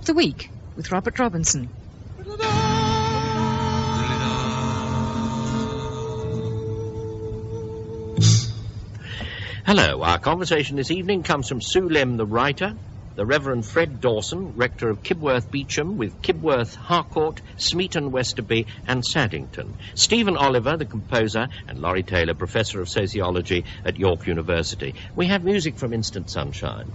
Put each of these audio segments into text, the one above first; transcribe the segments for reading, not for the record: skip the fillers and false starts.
The Week with Robert Robinson. Hello, our conversation this evening comes from Sue Lem, the writer, the Reverend Fred Dawson, rector of Kibworth Beecham, with Kibworth, Harcourt, Smeaton, Westerby and Saddington, Stephen Oliver, the composer, and Laurie Taylor, professor of sociology at York University. We have music from Instant Sunshine.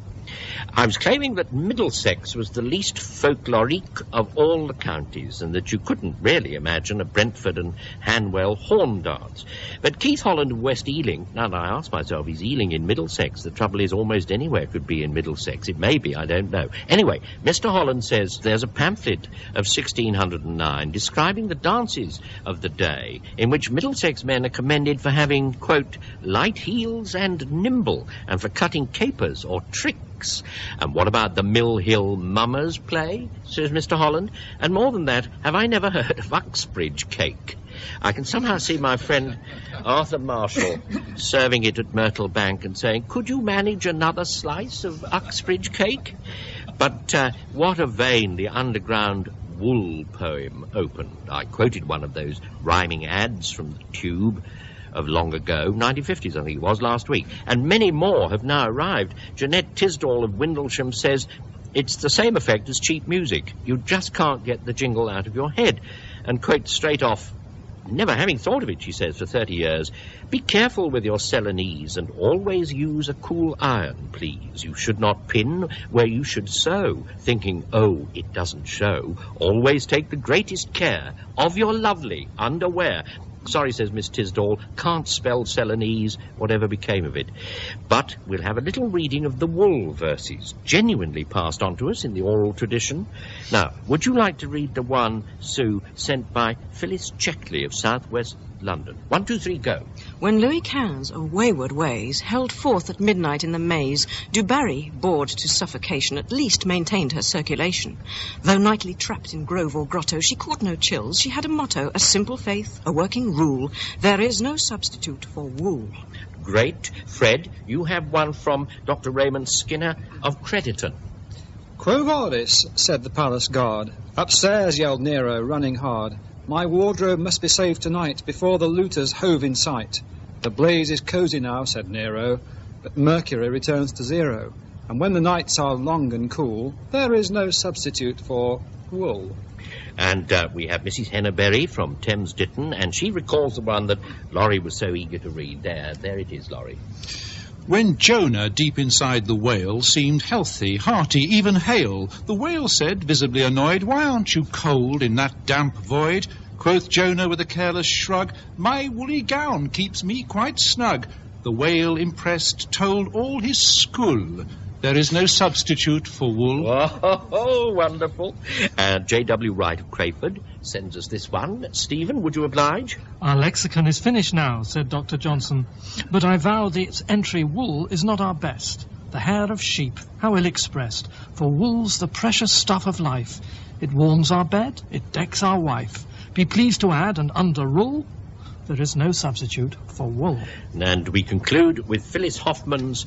I was claiming that Middlesex was the least folklorique of all the counties, and that you couldn't really imagine a Brentford and Hanwell horn dance. But Keith Holland of West Ealing, now that I ask myself, is Ealing in Middlesex? The trouble is almost anywhere could be in Middlesex. It may be, I don't know. Anyway, Mr. Holland says there's a pamphlet of 1609 describing the dances of the day, in which Middlesex men are commended for having, quote, light heels and nimble, and for cutting capers or tricks. And what about the Mill Hill Mummers play, says Mr. Holland? And more than that, have I never heard of Uxbridge cake? I can somehow see my friend Arthur Marshall serving it at Myrtle Bank and saying, could you manage another slice of Uxbridge cake? But what a vein the underground wool poem opened. I quoted one of those rhyming ads from the Tube of long ago, 1950s I think it was, last week, and many more have now arrived. Jeanette Tisdall of Windlesham says it's the same effect as cheap music. You just can't get the jingle out of your head. And quote straight off, never having thought of it, she says, for 30 years, be careful with your Celanese and always use a cool iron, please. You should not pin where you should sew, thinking, oh, it doesn't show. Always take the greatest care of your lovely underwear. Sorry, says Miss Tisdall, can't spell Celanese, whatever became of it. But we'll have a little reading of the wool verses, genuinely passed on to us in the oral tradition. Now, would you like to read the one, Sue, sent by Phyllis Checkley of Southwest London? 1, 2, 3, go. When Louis XV of wayward ways held forth at midnight in the maze, Du Barry, bored to suffocation, at least maintained her circulation. Though nightly trapped in grove or grotto, she caught no chills. She had a motto, a simple faith, a working rule. There is no substitute for wool. Great. Fred, you have one from Dr. Raymond Skinner of Crediton. Quo vadis, said the palace guard. Upstairs, yelled Nero, running hard. My wardrobe must be saved tonight before the looters hove in sight. The blaze is cosy now, said Nero, but mercury returns to zero. And when the nights are long and cool, there is no substitute for wool. And we have Mrs. Henneberry from Thames Ditton, and she recalls the one that Laurie was so eager to read. There it is, Laurie. When Jonah, deep inside the whale, seemed healthy, hearty, even hale, the whale said, visibly annoyed, why aren't you cold in that damp void? Quoth Jonah with a careless shrug, my woolly gown keeps me quite snug. The whale, impressed, told all his school, there is no substitute for wool. Oh, wonderful. J.W. Wright of Crayford sends us this one. Stephen, would you oblige? Our lexicon is finished now, said Dr. Johnson, but I vow that its entry wool is not our best. The hair of sheep, how ill expressed, for wool's the precious stuff of life. It warms our bed, it decks our wife. Be pleased to add, and under rule, there is no substitute for wool. And we conclude with Phyllis Hoffman's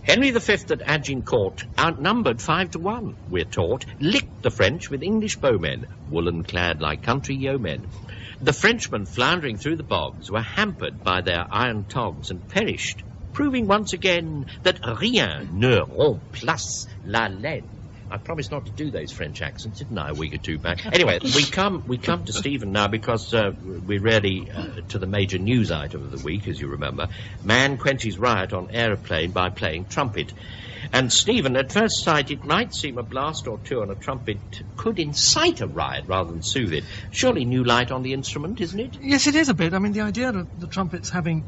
Henry V at Agincourt, outnumbered 5 to 1, we're taught, licked the French with English bowmen, woolen-clad like country yeomen. The Frenchmen, floundering through the bogs, were hampered by their iron togs and perished, proving once again that rien ne remplace la laine. I promised not to do those French accents, didn't I, a week or two back? Anyway, we come to Stephen now because we're ready to the major news item of the week, as you remember. Man quenches riot on aeroplane by playing trumpet. And Stephen, at first sight, it might seem a blast or two on a trumpet could incite a riot rather than soothe it. Surely new light on the instrument, isn't it? Yes, it is a bit. I mean, the idea of the trumpets having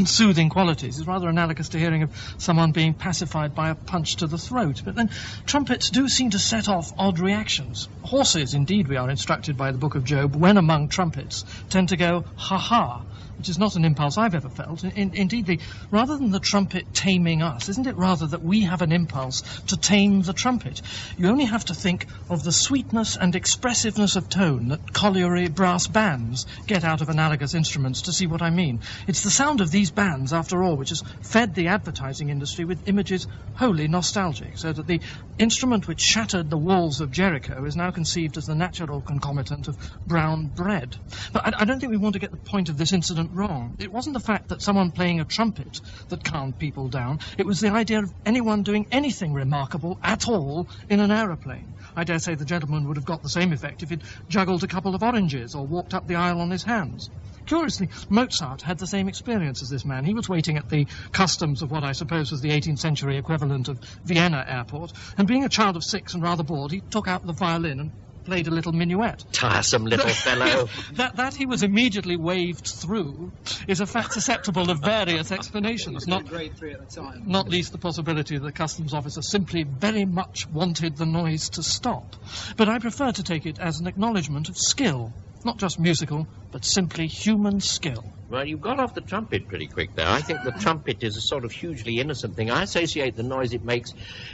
soothing qualities is rather analogous to hearing of someone being pacified by a punch to the throat. But then trumpets do seem to set off odd reactions. Horses, indeed, we are instructed by the Book of Job, when among trumpets, tend to go ha-ha, which is not an impulse I've ever felt. Indeed, rather than the trumpet taming us, isn't it rather that we have an impulse to tame the trumpet? You only have to think of the sweetness and expressiveness of tone that colliery brass bands get out of analogous instruments to see what I mean. It's the sound of these bands, after all, which has fed the advertising industry with images wholly nostalgic, so that the instrument which shattered the walls of Jericho is now conceived as the natural concomitant of brown bread. But I don't think we want to get the point of this incident wrong. It wasn't the fact that someone playing a trumpet that calmed people down. It was the idea of anyone doing anything remarkable at all in an aeroplane. I dare say the gentleman would have got the same effect if he'd juggled a couple of oranges or walked up the aisle on his hands. Curiously, Mozart had the same experience as this man. He was waiting at the customs of what I suppose was the 18th century equivalent of Vienna airport, and being a child of 6 and rather bored, he took out the violin and played a little minuet. Tiresome little fellow. That he was immediately waved through is a fact susceptible of various explanations, not grade 3 at the time. Not least the possibility that the customs officer simply very much wanted the noise to stop. But I prefer to take it as an acknowledgement of skill, not just musical, but simply human skill. Well, you got off the trumpet pretty quick there. I think the trumpet is a sort of hugely innocent thing. I associate the noise it makes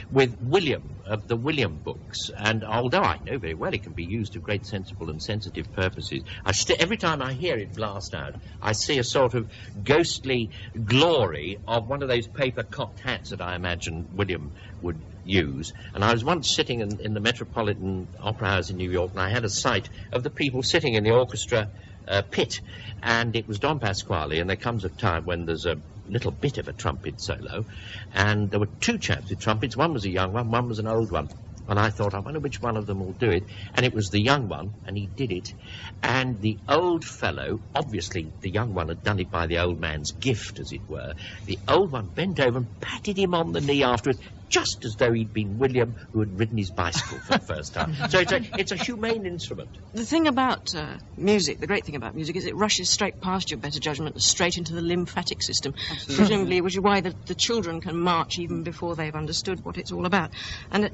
with William, of the William books. And although I know very well it can be used to great sensible and sensitive purposes, every time I hear it blast out, I see a sort of ghostly glory of one of those paper cocked hats that I imagine William would use. And I was once sitting in the Metropolitan Opera House in New York, and I had a sight of the people sitting in the orchestra pit, and it was Don Pasquale, and there comes a time when there's a little bit of a trumpet solo, and there were two chaps with trumpets. One was a young one was an old one, and I thought, I wonder which one of them will do it. And it was the young one, and he did it. And the old fellow, obviously the young one had done it by the old man's gift, as it were. The old one bent over and patted him on the knee afterwards, just as though he'd been William who had ridden his bicycle for the first time. So it's a humane instrument. The thing about music, the great thing about music, is it rushes straight past your better judgment, straight into the lymphatic system. Absolutely. Presumably, which is why the children can march even before they've understood what it's all about. And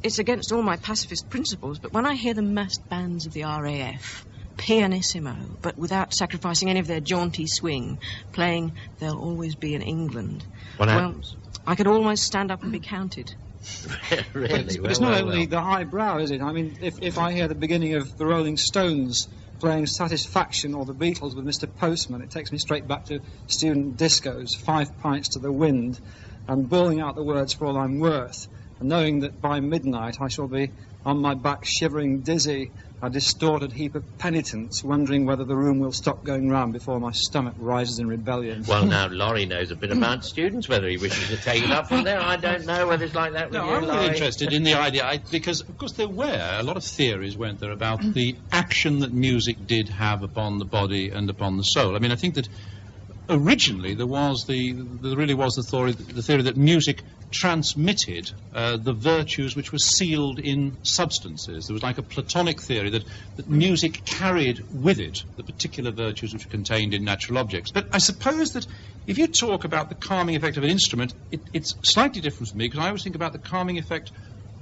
it's against all my pacifist principles, but when I hear the massed bands of the RAF, pianissimo, but without sacrificing any of their jaunty swing, playing There'll Always Be in England, What happens? I could almost stand up and be counted. Really? But it's not only the high brow, is it? I mean, if I hear the beginning of the Rolling Stones playing Satisfaction or the Beatles with Mr. Postman, it takes me straight back to student discos, 5 pints to the wind, and bawling out the words For All I'm Worth, and knowing that by midnight I shall be on my back shivering dizzy, a distorted heap of penitence, wondering whether the room will stop going round before my stomach rises in rebellion. Well, now, Laurie knows a bit about students. Whether he wishes to take it up from there, I don't know whether it's like that with No, you, I'm Laurie. really interested in the idea, because, of course, there were a lot of theories, weren't there, about the action that music did have upon the body and upon the soul. I mean, I think that originally there really was the theory that music transmitted the virtues which were sealed in substances. There was like a Platonic theory that music carried with it the particular virtues which were contained in natural objects. But I suppose that if you talk about the calming effect of an instrument, it's slightly different for me, because I always think about the calming effect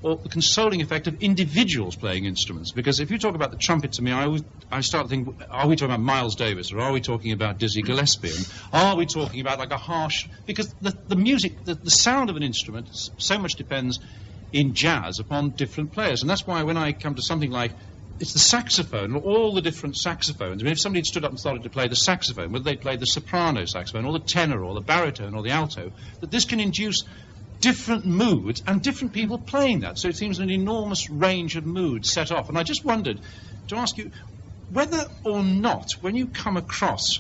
or the consoling effect of individuals playing instruments. Because if you talk about the trumpet to me, I start thinking, are we talking about Miles Davis, or are we talking about Dizzy Gillespie? And are we talking about like a harsh... Because the music, the sound of an instrument so much depends in jazz upon different players. And that's why when I come to something like, it's the saxophone, or all the different saxophones. I mean, if somebody had stood up and started to play the saxophone, whether they played the soprano saxophone, or the tenor, or the baritone, or the alto, that this can induce different moods and different people playing that. So it seems an enormous range of moods set off. And I just wondered to ask you whether or not, when you come across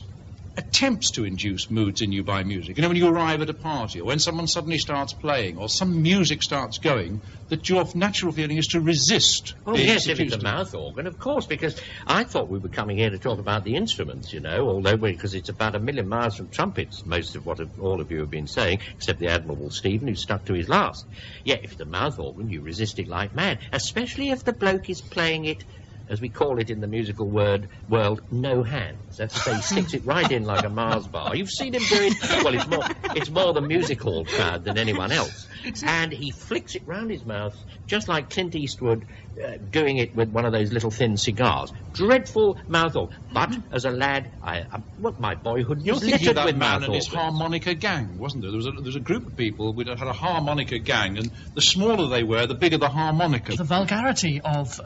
attempts to induce moods in you by music. You know, when you arrive at a party, or when someone suddenly starts playing, or some music starts going, that your natural feeling is to resist. Oh, yes, if it's a mouth organ, of course, because I thought we were coming here to talk about the instruments, you know, although because it's about a million miles from trumpets, most of what all of you have been saying, except the Admirable Stephen, who stuck to his last. Yeah, if it's a mouth organ, you resist it like mad, especially if the bloke is playing it, as we call it in the musical world, no hands. That's to say, he sticks it right in like a Mars bar. You've seen him do it. Well, it's more the music hall crowd than anyone else. And he flicks it round his mouth, just like Clint Eastwood doing it with one of those little thin cigars. Dreadful mouth organ. But as a lad, my boyhood You're was thinking littered of that with man mouth and his organs. harmonica gang, wasn't there? There was a group of people who had a harmonica gang, and the smaller they were, the bigger the harmonica. The vulgarity of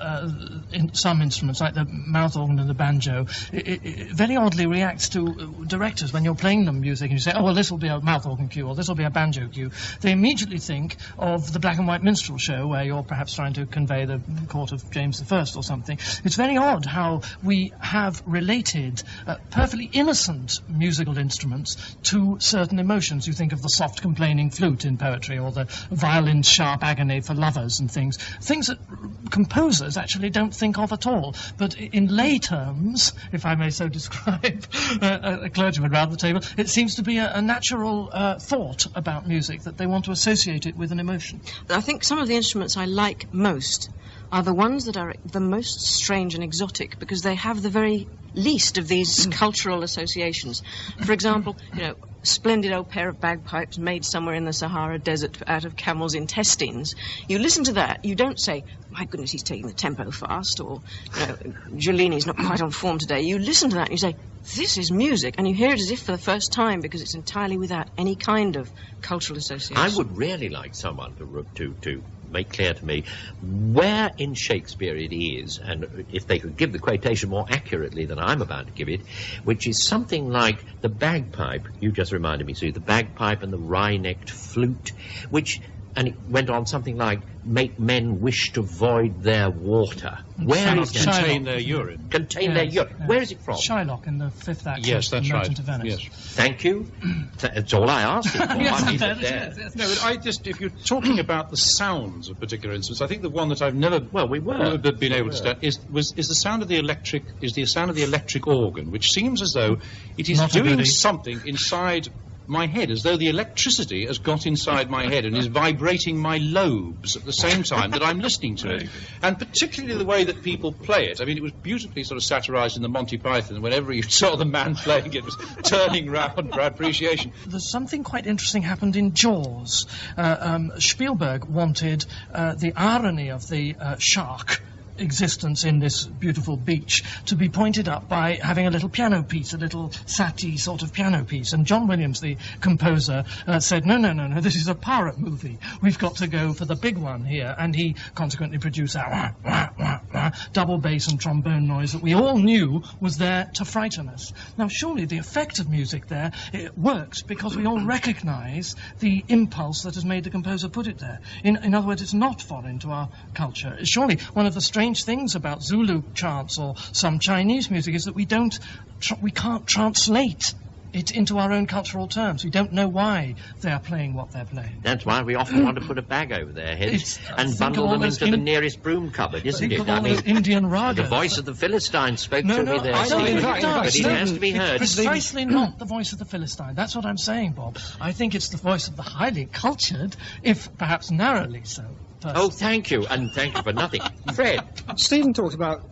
in some instruments, like the mouth organ and the banjo, it very oddly reacts to directors when you're playing them music, and you say, oh, well, this will be a mouth organ cue, or this will be a banjo cue. They immediately think of the black and white minstrel show, where you're perhaps trying to convey the court of James I or something. It's very odd how we have related perfectly innocent musical instruments to certain emotions. You think of the soft complaining flute in poetry, or the violin's sharp agony for lovers and things that composers actually don't think of at all. But in lay terms, if I may so describe a clergyman round the table, it seems to be a natural thought about music, that they want to associate it with an emotion. I think some of the instruments I like most are the ones that are the most strange and exotic, because they have the very least of these cultural associations. For example, you know, splendid old pair of bagpipes made somewhere in the Sahara Desert out of camels' intestines. You listen to that, you don't say, my goodness, he's taking the tempo fast, or, you know, Giulini's not quite on form today. You listen to that and you say, this is music, and you hear it as if for the first time, because it's entirely without any kind of cultural association. I would really like someone to make clear to me where in Shakespeare it is, and if they could give the quotation more accurately than I'm about to give it, which is something like the bagpipe. You just reminded me, Sue, the bagpipe and the wry-necked flute, and it went on something like, make men wish to void their water. Where is that? Contain their urine. Contain their urine. Yes. Where is it from? Shylock in the fifth act Yes, of that's The right. Merchant of Venice. Yes. Thank you. That's all I asked it for. Yes, I leave that it is, there. yes. No, but if you're talking about the sounds of particular instruments, I think the one that I've never been able to stand is the sound of the electric organ, which seems as though it is Not a doing goodie. something inside my head, as though the electricity has got inside my head and is vibrating my lobes at the same time that I'm listening to it. And particularly the way that people play it. I mean, it was beautifully sort of satirised in the Monty Python. Whenever you saw the man playing it, was turning round for appreciation. There's something quite interesting happened in Jaws. Spielberg wanted the irony of the shark existence in this beautiful beach to be pointed up by having a little piano piece, a little Satie sort of piano piece. And John Williams, the composer, said, no, this is a pirate movie. We've got to go for the big one here. And he consequently produced that double bass and trombone noise that we all knew was there to frighten us. Now, surely the effect of music there, it works because we all recognise the impulse that has made the composer put it there. In other words, it's not foreign to our culture. Surely one of the strange things about Zulu chants or some Chinese music is that we can't translate it into our own cultural terms. We don't know why they are playing what they're playing. That's why we often want to put a bag over their heads and bundle them into the nearest broom cupboard, isn't it? I mean, Indian ragas. The voice of the Philistine spoke to me there, I don't Stephen, think it does. but it has to be heard. It's precisely not the voice of the Philistine. That's what I'm saying, Bob. I think it's the voice of the highly cultured, if perhaps narrowly so. Oh, thank you, and thank you for nothing. Fred. Stephen talked about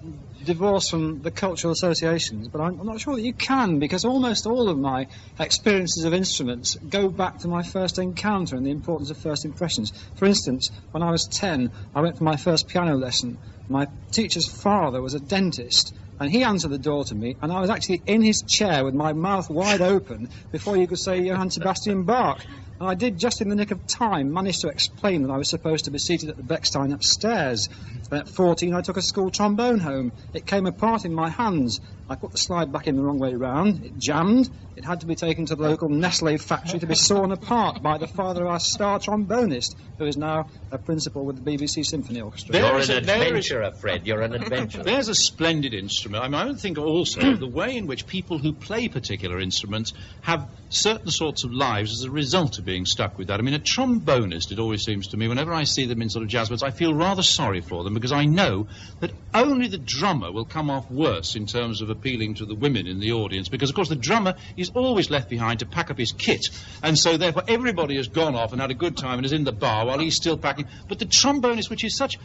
divorce from the cultural associations, but I'm not sure that you can, because almost all of my experiences of instruments go back to my first encounter and the importance of first impressions. For instance, when I was 10, I went for my first piano lesson. My teacher's father was a dentist, and he answered the door to me, and I was actually in his chair with my mouth wide open before you could say Johann Sebastian Bach. And I did, just in the nick of time, manage to explain that I was supposed to be seated at the Bechstein upstairs. And at 14, I took a school trombone home. It came apart in my hands, I put the slide back in the wrong way round. It jammed. It had to be taken to the local Nestle factory to be sawn apart by the father of our star trombonist, who is now a principal with the BBC Symphony Orchestra. You're an adventurer, Fred. You're an adventurer. There's a splendid instrument. I mean, I would think also the way in which people who play particular instruments have certain sorts of lives as a result of being stuck with that. I mean, a trombonist, it always seems to me, whenever I see them in sort of jazz bands, I feel rather sorry for them, because I know that only the drummer will come off worse in terms of appealing to the women in the audience, because, of course, the drummer is always left behind to pack up his kit, and so therefore everybody has gone off and had a good time and is in the bar while he's still packing. But the trombonist, which is such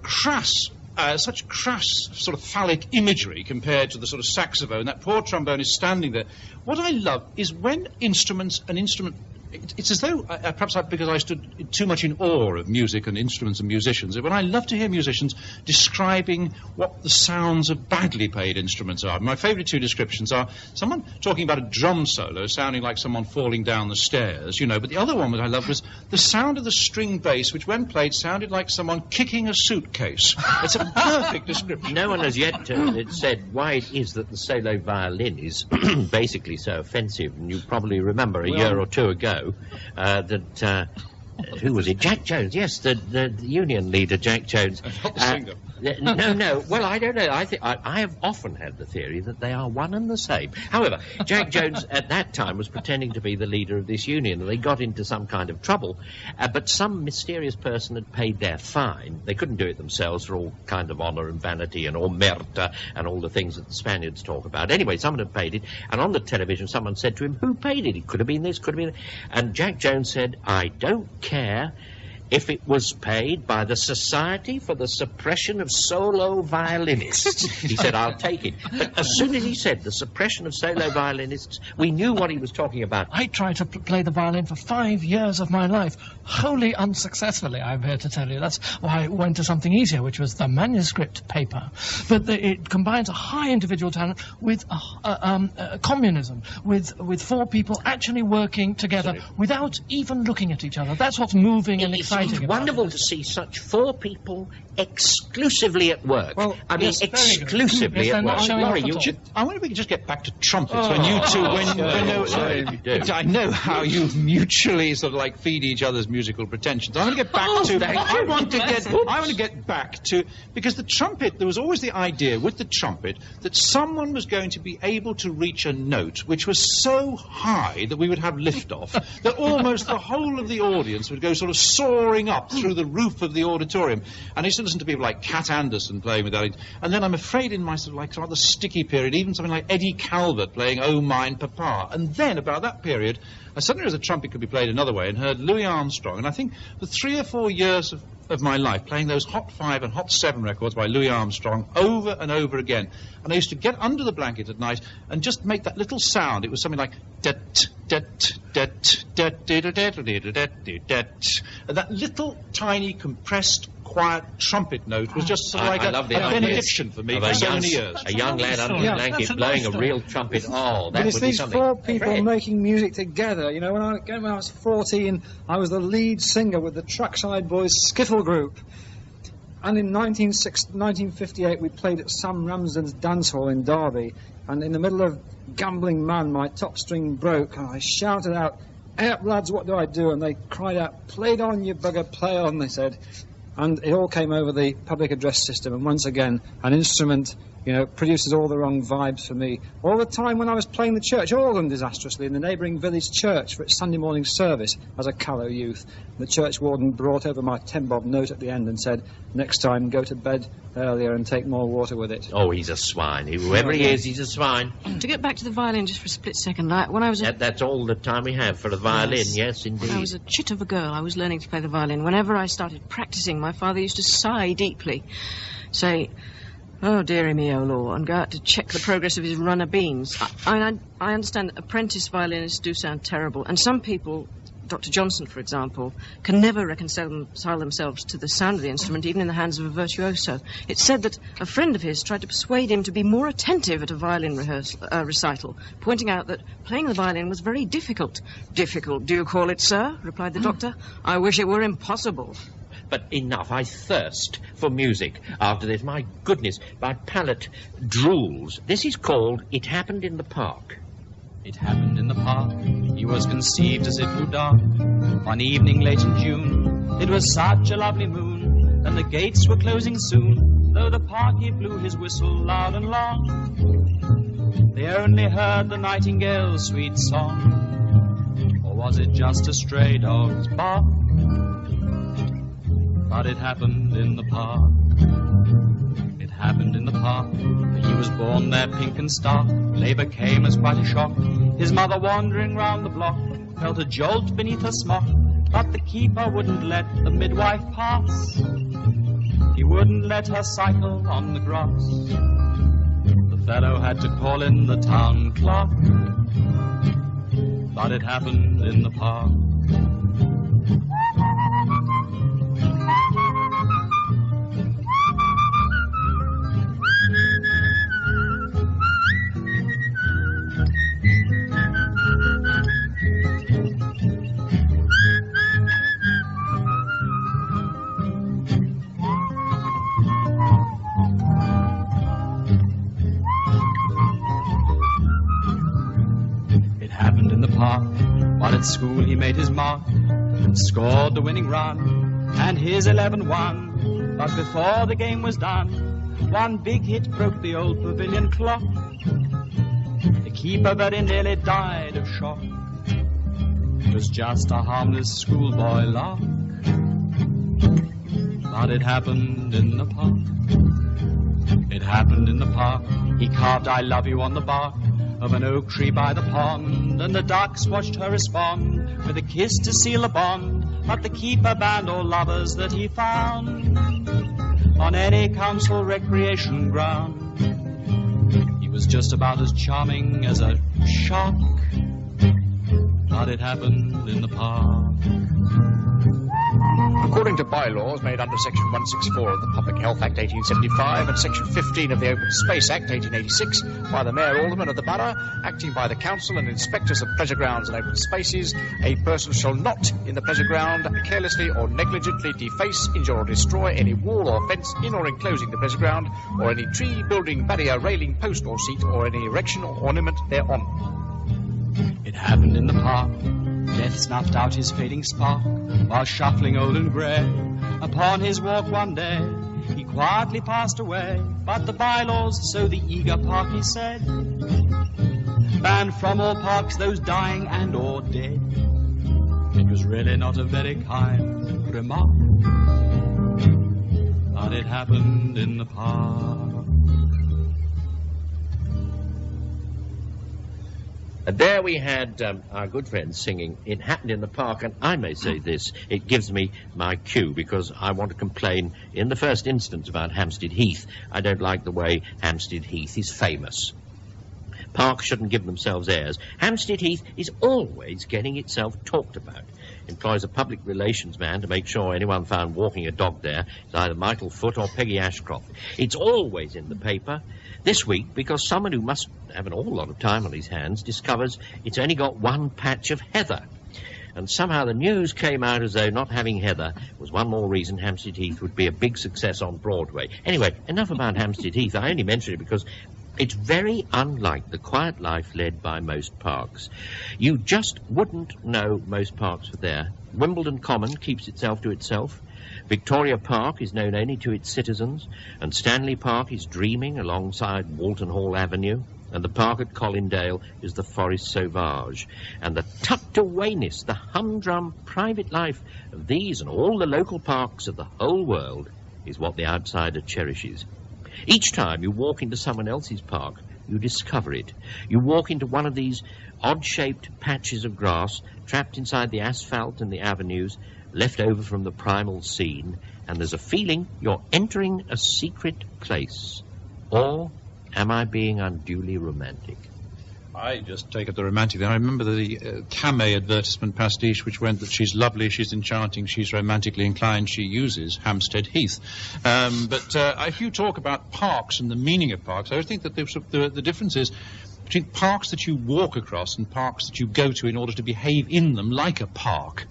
crass sort of phallic imagery compared to the sort of saxophone, that poor trombone is standing there. What I love is when an instrument, it's as though, perhaps because I stood too much in awe of music and instruments and musicians, when I love to hear musicians describing what the sounds of badly played instruments are. My favourite two descriptions are someone talking about a drum solo sounding like someone falling down the stairs, you know, but the other one that I loved was the sound of the string bass, which when played sounded like someone kicking a suitcase. It's a perfect description. No one has yet said why it is that the solo violin is basically so offensive, and you probably remember a year or two ago who was it? Jack Jones, yes, the union leader, Jack Jones. Not the singer. No. Well, I don't know. I have often had the theory that they are one and the same. However, Jack Jones at that time was pretending to be the leader of this union, and they got into some kind of trouble. But some mysterious person had paid their fine. They couldn't do it themselves for all kind of honour and vanity and omerta and all the things that the Spaniards talk about. Anyway, someone had paid it, and on the television someone said to him, "Who paid it? It could have been this, could have been that." And Jack Jones said, "I don't care if it was paid by the Society for the Suppression of Solo Violinists." He said, "I'll take it." But as soon as he said the suppression of solo violinists, we knew what he was talking about. I tried to play the violin for 5 years of my life, wholly unsuccessfully, I'm here to tell you. That's why I went to something easier, which was the manuscript paper. But it combines a high individual talent with communism, with four people actually working together without even looking at each other. That's what's moving and exciting. It's wonderful to see such four people exclusively at work. Well, I mean, yes, exclusively at work. Laurie, I wonder if we could just get back to trumpets when you two, I know how you mutually sort of like feed each other's musical pretensions. I want to get back I want to get back to, because the trumpet, there was always the idea with the trumpet that someone was going to be able to reach a note which was so high that we would have liftoff, that almost the whole of the audience would go sort of soaring up through the roof of the auditorium. And I used to listen to people like Cat Anderson playing with that. And then I'm afraid in my sort of like rather sticky period, even something like Eddie Calvert playing Oh Mine Papa. And then about that period, I suddenly realized the trumpet could be played another way and heard Louis Armstrong. And I think for 3 or 4 years of my life playing those Hot 5 and Hot 7 records by Louis Armstrong over and over again. And I used to get under the blanket at night and just make that little sound. It was something like det det det det det det det. And that little tiny compressed quiet trumpet note was just sort of like a benediction for me for so many years. A young lad under the blanket blowing a real trumpet. Oh, that would be something. Four people making music together. You know, when I was 14, I was the lead singer with the Trackside Boys skiffle group. And in 1958, we played at Sam Ramsden's dance hall in Derby. And in the middle of Gambling Man, my top string broke, and I shouted out, "Hey up, lads, what do I do?" And they cried out, "Play it on, you bugger, play on," they said. And it all came over the public address system, and once again, an instrument, you know, produces all the wrong vibes for me. All the time when I was playing the church organ disastrously in the neighbouring village church for its Sunday morning service as a callow youth, the church warden brought over my 10-bob note at the end and said, "Next time, go to bed earlier and take more water with it." Oh, he's a swine. Whoever he is, he's a swine. To get back to the violin just for a split second, when I was That's all the time we have for the violin, yes indeed. When I was a chit of a girl, I was learning to play the violin. Whenever I started practicing, my father used to sigh deeply, say, "Oh, dearie me, oh Lord," and go out to check the progress of his runner beans. I understand that apprentice violinists do sound terrible, and some people, Dr. Johnson, for example, can never reconcile themselves to the sound of the instrument, even in the hands of a virtuoso. It's said that a friend of his tried to persuade him to be more attentive at a violin recital, pointing out that playing the violin was very difficult. "Difficult, do you call it, sir?" replied the doctor. "I wish it were impossible." But enough. I thirst for music after this. My goodness, my palate drools. This is called It Happened in the Park. It happened in the park. He was conceived as it grew dark. One evening late in June, it was such a lovely moon, and the gates were closing soon, though the parky blew his whistle loud and long. They only heard the nightingale's sweet song, or was it just a stray dog's bark? But it happened in the park. It happened in the park. He was born there pink and stark. Labour came as quite a shock. His mother wandering round the block felt a jolt beneath her smock, but the keeper wouldn't let the midwife pass. He wouldn't let her cycle on the grass. The fellow had to call in the town clerk. But it happened in the park. While at school he made his mark and scored the winning run, and his 11 won. But before the game was done, one big hit broke the old pavilion clock. The keeper very nearly died of shock. It was just a harmless schoolboy lark, but it happened in the park. It happened in the park. He carved I love you on the bark of an oak tree by the pond, and the ducks watched her respond with a kiss to seal the bond. But the keeper banned all lovers that he found on any council recreation ground. He was just about as charming as a shark, but it happened in the park. According to bylaws made under Section 164 of the Public Health Act 1875 and Section 15 of the Open Space Act 1886, by the Mayor Alderman of the Borough, acting by the Council and Inspectors of Pleasure Grounds and Open Spaces, a person shall not, in the pleasure ground, carelessly or negligently deface, injure or destroy any wall or fence in or enclosing the pleasure ground, or any tree, building, barrier, railing, post or seat, or any erection or ornament thereon. It happened in the park. Death snuffed out his fading spark while shuffling old and grey. Upon his walk one day he quietly passed away, but the bylaws, so the eager parky said, banned from all parks those dying and or dead. It was really not a very kind remark, but it happened in the park. And there we had our good friends singing It Happened in the Park, and I may say this, it gives me my cue, because I want to complain in the first instance about Hampstead Heath. I don't like the way Hampstead Heath is famous. Parks shouldn't give themselves airs. Hampstead Heath is always getting itself talked about. Employs a public relations man to make sure anyone found walking a dog there is either Michael Foot or Peggy Ashcroft. It's always in the paper. This week, because someone who must have an awful lot of time on his hands discovers it's only got one patch of heather. And somehow the news came out as though not having heather was one more reason Hampstead Heath would be a big success on Broadway. Anyway, enough about Hampstead Heath. I only mention it because it's very unlike the quiet life led by most parks. You just wouldn't know most parks were there. Wimbledon Common keeps itself to itself. Victoria Park is known only to its citizens, and Stanley Park is dreaming alongside Walton Hall Avenue, and the park at Colindale is the Forest Sauvage. And the tucked-awayness, the humdrum private life of these and all the local parks of the whole world is what the outsider cherishes. Each time you walk into someone else's park, you discover it. You walk into one of these odd-shaped patches of grass, trapped inside the asphalt and the avenues, left over from the primal scene, and there's a feeling you're entering a secret place. Or am I being unduly romantic? I just take up the romantic. I remember the Camay advertisement pastiche, which went that she's lovely, she's enchanting, she's romantically inclined, she uses Hampstead Heath. But if you talk about parks and the meaning of parks, I think that the difference is between parks that you walk across and parks that you go to in order to behave in them like a park.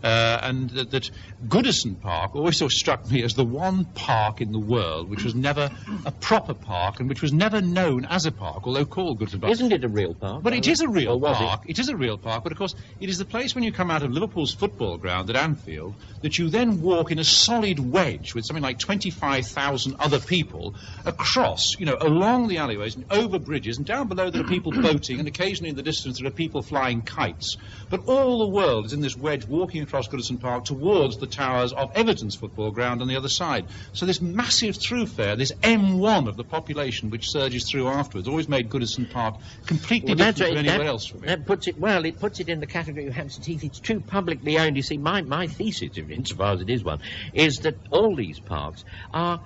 and that Goodison Park always sort of struck me as the one park in the world which was never a proper park and which was never known as a park, although called Goodison Park. Isn't it a real park? But it is a real was park. It is a real park, but of course it is the place when you come out of Liverpool's football ground at Anfield that you then walk in a solid wedge with something like 25,000 other people across, you know, along the alleyways and over bridges, and down below there are people boating, and occasionally in the distance there are people flying kites. But all the world is in this wedge walking across Goodison Park towards the towers of Everton's football ground on the other side. So this massive thoroughfare, this M1 of the population which surges through afterwards, always made Goodison Park completely different from anywhere else from it. That puts it in the category of Hampstead Heath. It's too publicly owned. You see, my thesis, insofar as it is one, is that all these parks are,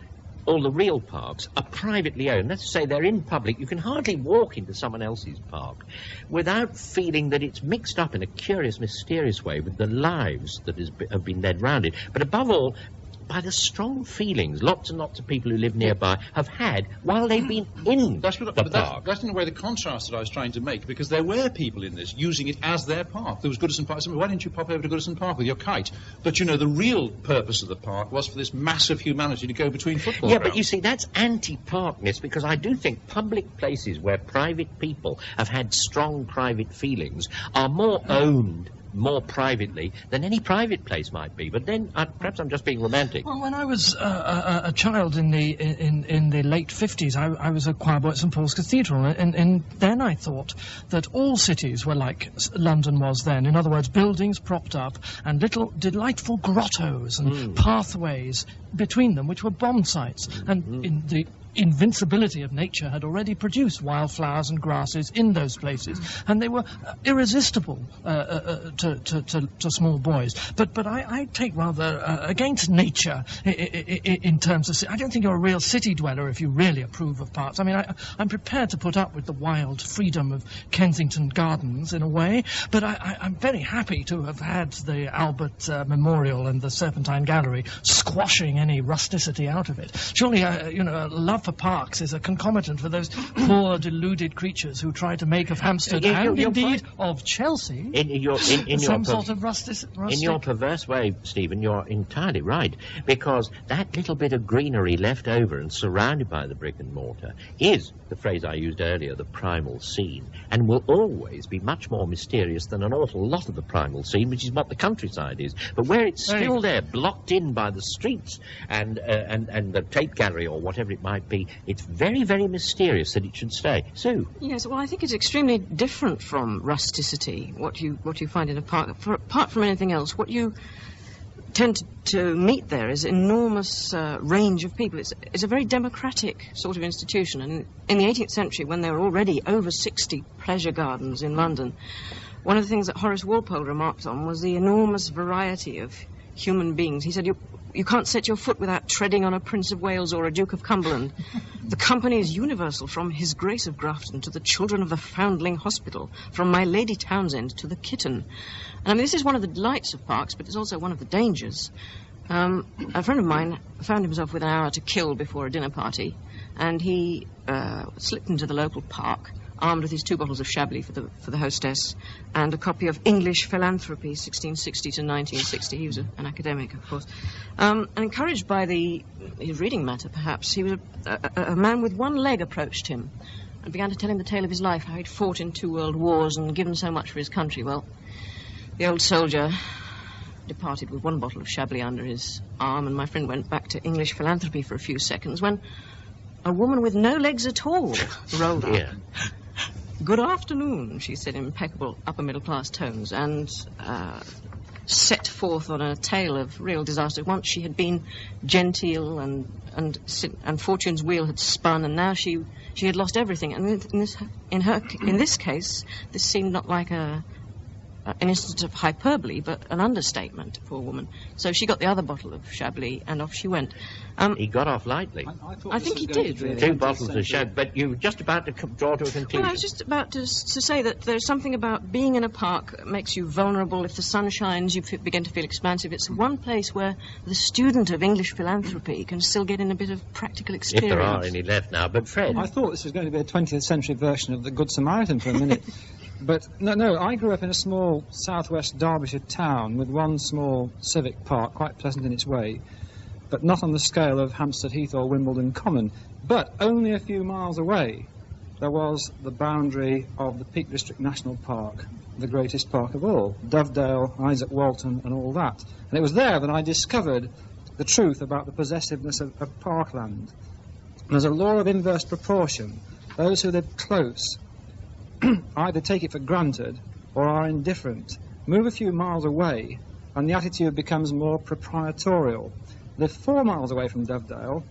all the real parks, are privately owned. Let's say they're in public. You can hardly walk into someone else's park without feeling that it's mixed up in a curious, mysterious way with the lives that have been led round it. But above all, by the strong feelings lots and lots of people who live nearby have had while they've been in the park. That's in a way the contrast that I was trying to make, because there were people in this using it as their park. There was Goodison Park. Why didn't you pop over to Goodison Park with your kite? But, you know, the real purpose of the park was for this mass of humanity to go between football grounds. But you see, that's anti-parkness, because I do think public places where private people have had strong private feelings are more owned more privately than any private place might be. But then, perhaps I'm just being romantic. Well, when I was a child in the late 50s, I was a choir boy at St Paul's Cathedral, and then I thought that all cities were like London was then. In other words, buildings propped up and little delightful grottos and pathways between them, which were bomb sites. And in the invincibility of nature had already produced wildflowers and grasses in those places, and they were irresistible to small boys. But I take rather against nature in terms of... I don't think you're a real city dweller if you really approve of parks. I mean, I'm prepared to put up with the wild freedom of Kensington Gardens in a way, but I'm very happy to have had the Albert Memorial and the Serpentine Gallery squashing any rusticity out of it. Surely, love for parks is a concomitant for those poor deluded creatures who try to make of Hampstead and indeed of Chelsea some sort of rustic. In your perverse way, Stephen, you're entirely right, because that little bit of greenery left over and surrounded by the brick and mortar is, the phrase I used earlier, the primal scene, and will always be much more mysterious than an awful lot of the primal scene, which is what the countryside is. But where it's still there, blocked in by the streets and the Tate Gallery or whatever it might be, it's very, very mysterious that it should stay. Sue? Yes, well, I think it's extremely different from rusticity, what you find in a park. Apart from anything else, what you tend to meet there is enormous range of people. It's a very democratic sort of institution, and in the 18th century, when there were already over 60 pleasure gardens in London, one of the things that Horace Walpole remarked on was the enormous variety of human beings. He said, you can't set your foot without treading on a Prince of Wales or a Duke of Cumberland. The company is universal, from His Grace of Grafton to the children of the Foundling Hospital, from My Lady Townsend to the kitten. And I mean, this is one of the delights of parks, but it's also one of the dangers. A friend of mine found himself with an hour to kill before a dinner party, and he slipped into the local park, armed with his 2 bottles of Chablis for the hostess, and a copy of English Philanthropy, 1660 to 1960. He was an academic, of course. And encouraged by his reading matter, perhaps, he was a man with one leg approached him and began to tell him the tale of his life, how he'd fought in 2 world wars and given so much for his country. Well, the old soldier departed with 1 bottle of Chablis under his arm, and my friend went back to English Philanthropy for a few seconds when a woman with no legs at all rolled up. Yeah. "Good afternoon," she said in impeccable upper-middle-class tones, and set forth on a tale of real disaster. Once she had been genteel and fortune's wheel had spun, and now she had lost everything. And in this case, this seemed not like an instance of hyperbole, but an understatement, poor woman. So she got the other bottle of Chablis, and off she went. He got off lightly. I think he did, really. 2 bottles of Chablis, but you were just about to draw to a conclusion. Well, I was just about to say that there's something about being in a park that makes you vulnerable. If the sun shines, you begin to feel expansive. It's one place where the student of English philanthropy can still get in a bit of practical experience. If there are any left now. But Fred... I thought this was going to be a 20th century version of the Good Samaritan for a minute. But no, I grew up in a small southwest Derbyshire town with one small civic park, quite pleasant in its way, but not on the scale of Hampstead Heath or Wimbledon Common. But only a few miles away, there was the boundary of the Peak District National Park, the greatest park of all, Dovedale, Isaac Walton and all that. And it was there that I discovered the truth about the possessiveness of parkland. There's a law of inverse proportion. Those who live close either take it for granted or are indifferent. Move a few miles away and the attitude becomes more proprietorial. Live 4 miles away from Dovedale,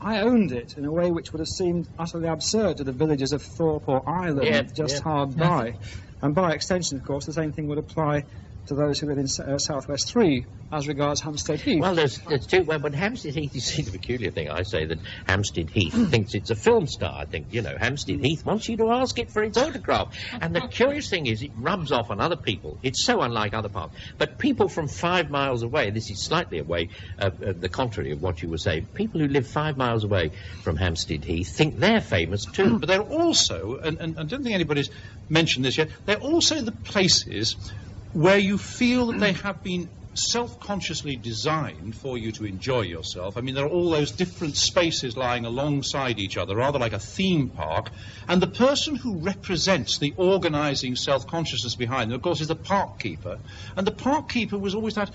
I owned it in a way which would have seemed utterly absurd to the villagers of Thorpe or Ireland hard by. And by extension, of course, the same thing would apply to those who live in Southwest 3 as regards Hampstead Heath. Well, there's two. Well, but Hampstead Heath, you see, the peculiar thing, I say that Hampstead Heath thinks it's a film star. I think, Hampstead Heath wants you to ask it for its autograph. And the curious thing is it rubs off on other people. It's so unlike other parks. But people from 5 miles away, this is slightly away, the contrary of what you were saying, people who live 5 miles away from Hampstead Heath think they're famous too. But they're also, and I don't think anybody's mentioned this yet, they're also the places where you feel that they have been self-consciously designed for you to enjoy yourself. I mean, there are all those different spaces lying alongside each other, rather like a theme park, and the person who represents the organising self-consciousness behind them, of course, is the park keeper, and the park keeper was always that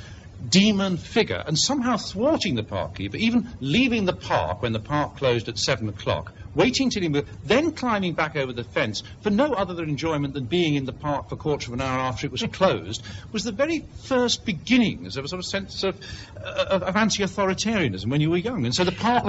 demon figure, and somehow thwarting the park keeper, even leaving the park when the park closed at 7 o'clock, waiting till he moved, then climbing back over the fence for no other enjoyment than being in the park for a quarter of an hour after it was closed, was the very first beginnings of a sort of sense of anti-authoritarianism when you were young. And so the park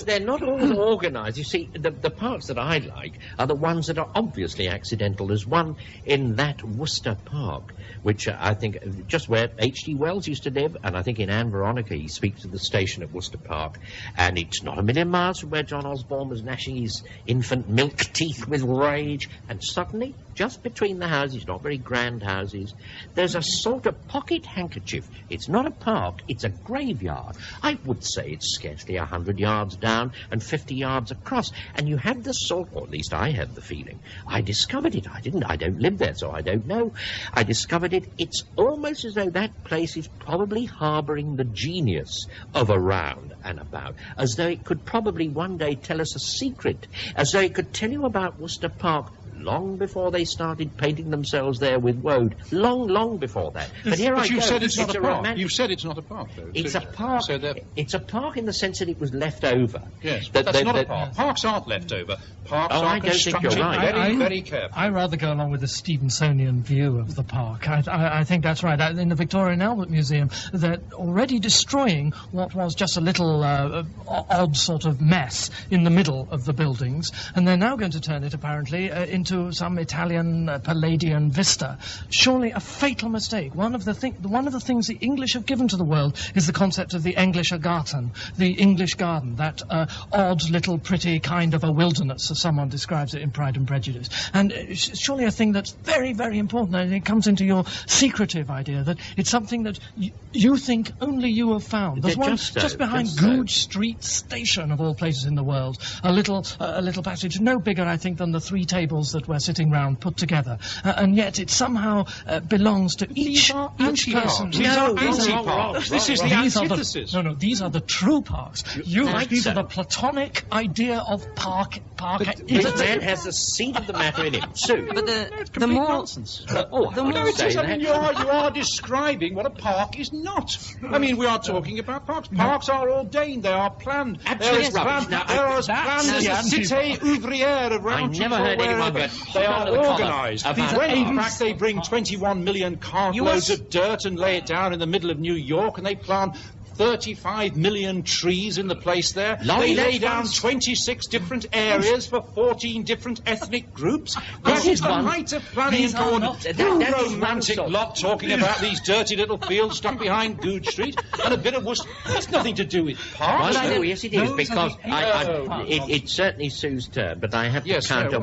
they're not all organised. You see, the parks that I like are the ones that are obviously accidental. There's one in that Worcester Park, which I think just where H.G. Wells used to live, and I think in Anne Veronica he speaks of the station at Worcester Park, and it's not a million miles from where John Osborne was gnashing his infant milk teeth with rage, and suddenly, just between the houses, not very grand houses, there's a sort of pocket handkerchief. It's not a park, it's a graveyard. I would say it's scarcely 100 yards down and 50 yards across, and you had the sort, or at least I had the feeling, I discovered it. I don't live there, so I don't know. I discovered it. It's almost as though that place is probably harbouring the genius of a round and about, as though it could probably one day tell us a secret, as though it could tell you about Worcester Park long before they started painting themselves there with woad. Long before that. But here you said it's not a park. You've said it's not a park, though. It's a park. It's a park in the sense that it was left over. Yes, but that's not a park. Parks aren't left over. Parks are constructed very carefully. I rather go along with the Stevensonian view of the park. I think that's right. In the Victoria and Albert Museum, they're already destroying what was just a little odd sort of mess in the middle of the buildings, and they're now going to turn it, apparently, into some Italian Palladian vista. Surely a fatal mistake. One of the things the English have given to the world is the concept of the Englischer Garten, the English garden, that odd little pretty kind of a wilderness, as someone describes it in Pride and Prejudice. And surely a thing that's very, very important, and it comes into your secretive idea that it's something that you think only you have found. There's one just behind Goodge Street Station, of all places in the world, a little passage no bigger, I think, than the 3 tables that we're sitting round put together, and yet it somehow belongs to each person. These are anti-parks. This is the antithesis. These are the true parks. These are the Platonic idea of park. This man has the seed of the matter in him, Sue. But the more nonsense. You are describing what a park is not. I mean, we are talking about parks. Parks are ordained. They are planned. Absolutely rubbish. They are as planned as the Cité Ouvrière of Round. I never heard anyone go. They are organised. When in fact they bring 21 million cartloads of dirt and lay it down in the middle of New York, and they plant 35 million trees in the place there. They lay down 26 different areas for 14 different ethnic groups. That is the height of planning and coordination. You romantic lot talking about these dirty little fields stuck behind Goodge Street and a bit of Worcester. That's nothing to do with parks. Well, yes, it is, because it's certainly Sue's turn, but I have to counter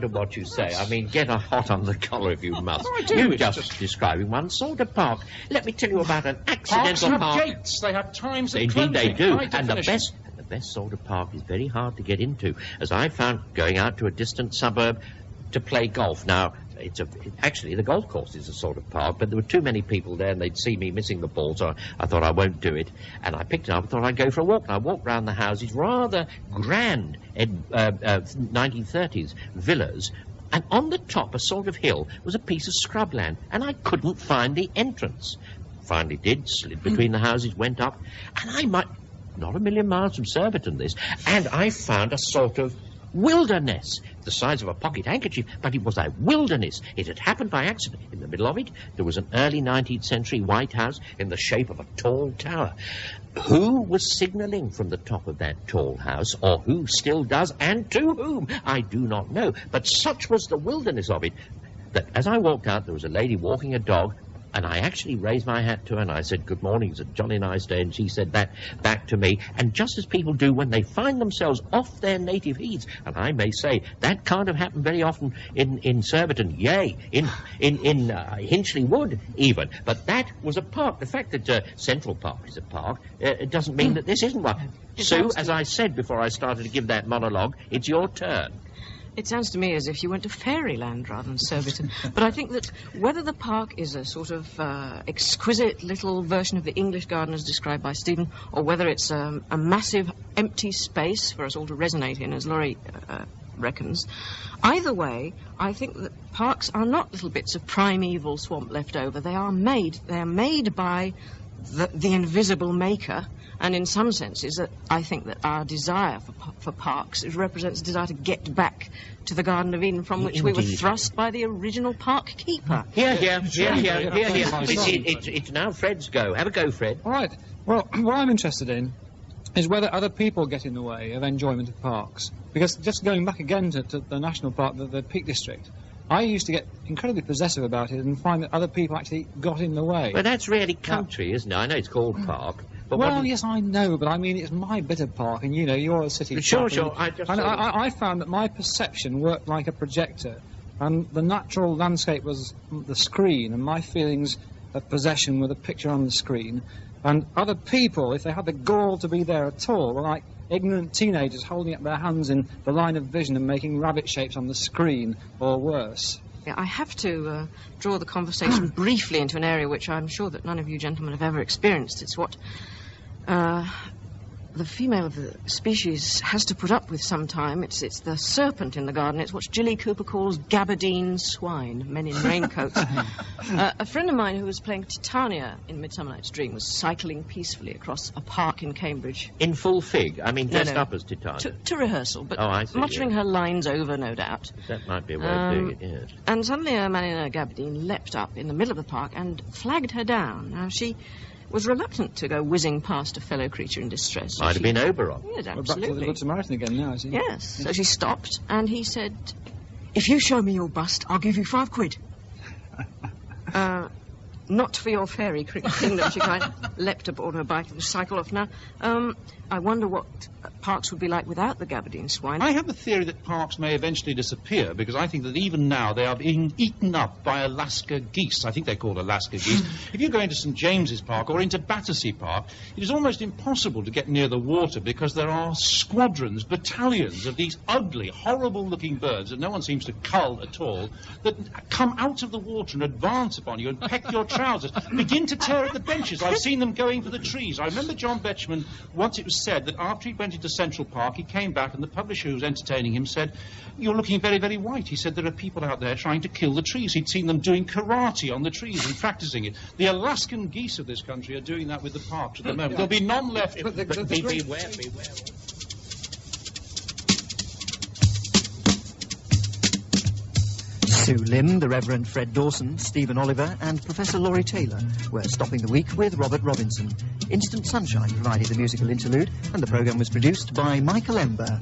what you say. I mean, get a hot on the collar if you must. You're just describing one sort of park. Let me tell you about an accidental park. They have times of Indeed they do, and the best best sort of park is very hard to get into, as I found going out to a distant suburb to play golf. Now, actually, the golf course is a sort of park, but there were too many people there and they'd see me missing the ball, so I thought I won't do it. And I picked it up and thought I'd go for a walk. And I walked round the houses, rather grand 1930s villas. And on the top, a sort of hill, was a piece of scrubland, and I couldn't find the entrance. Finally did, slid between the houses, went up, and I might... Not a million miles from Surbiton, this. And I found a sort of wilderness, the size of a pocket handkerchief, but it was a wilderness. It had happened by accident. In the middle of it, there was an early 19th century white house in the shape of a tall tower. Who was signalling from the top of that tall house, or who still does, and to whom, I do not know. But such was the wilderness of it, that as I walked out, there was a lady walking a dog, and I actually raised my hat to her, and I said, "Good morning, it's a jolly nice day," and she said that back to me. And just as people do when they find themselves off their native heaths, and I may say, that can't have happened very often in Surbiton, yea, in Hinchley Wood, even. But that was a park. The fact that Central Park is a park, it doesn't mean that this isn't one. Sue, as I said before I started to give that monologue, it's your turn. It sounds to me as if you went to fairyland rather than Surbiton. But I think that whether the park is a sort of exquisite little version of the English garden as described by Stephen, or whether it's a massive empty space for us all to resonate in, as Laurie reckons, either way, I think that parks are not little bits of primeval swamp left over. They are made by the invisible maker. And in some senses, I think that our desire for parks represents a desire to get back to the Garden of Eden from which we were thrust by the original park keeper. Here. It's now Fred's go. Have a go, Fred. All right. Well, what I'm interested in is whether other people get in the way of enjoyment of parks. Because just going back again to the national park, the Peak District, I used to get incredibly possessive about it and find that other people actually got in the way. Well, that's really country, isn't it? I know it's called park. But well, yes, I know, but I mean, it's my bit of park, and, you know, you're a city Sure. I found that my perception worked like a projector, and the natural landscape was the screen, and my feelings of possession were the picture on the screen. And other people, if they had the gall to be there at all, were like ignorant teenagers holding up their hands in the line of vision and making rabbit shapes on the screen, or worse. Yeah, I have to draw the conversation briefly into an area which I'm sure that none of you gentlemen have ever experienced. It's what the female of the species has to put up with sometime. It's the serpent in the garden. It's what Jilly Cooper calls Gabardine swine, men in raincoats. A friend of mine who was playing Titania in Midsummer Night's Dream was cycling peacefully across a park in Cambridge. In full fig? I mean, dressed up as Titania? To rehearsal, but I see, muttering her lines over, no doubt. That might be a way of doing it, yes. And suddenly a man in a gabardine leapt up in the middle of the park and flagged her down. Now, she was reluctant to go whizzing past a fellow creature in distress. Might have been Oberon. Yes, We're absolutely. back to the Good Samaritan again now, is he? Yes. So she stopped, and he said, "If you show me your bust, I'll give you £5." Not for your fairy kingdom, she cried, leapt aboard her bike and cycled off. Now, I wonder what parks would be like without the Gabardine swine. I have a theory that parks may eventually disappear, because I think that even now they are being eaten up by Alaska geese. I think they're called Alaska geese. If you go into St James's Park or into Battersea Park, it is almost impossible to get near the water because there are squadrons, battalions of these ugly, horrible-looking birds that no one seems to cull at all, that come out of the water and advance upon you and peck your trousers, begin to tear at the benches. I've seen them going for the trees. I remember John Betchman, once it was said that after he went into Central Park, he came back and the publisher who was entertaining him said, "You're looking very, very white." He said, "There are people out there trying to kill the trees." He'd seen them doing karate on the trees and practicing it. The Alaskan geese of this country are doing that with the parks at the moment. There'll be none left. But Beware. Sue Lim, the Reverend Fred Dawson, Stephen Oliver and Professor Laurie Taylor were stopping the week with Robert Robinson. Instant Sunshine provided the musical interlude and the programme was produced by Michael Ember.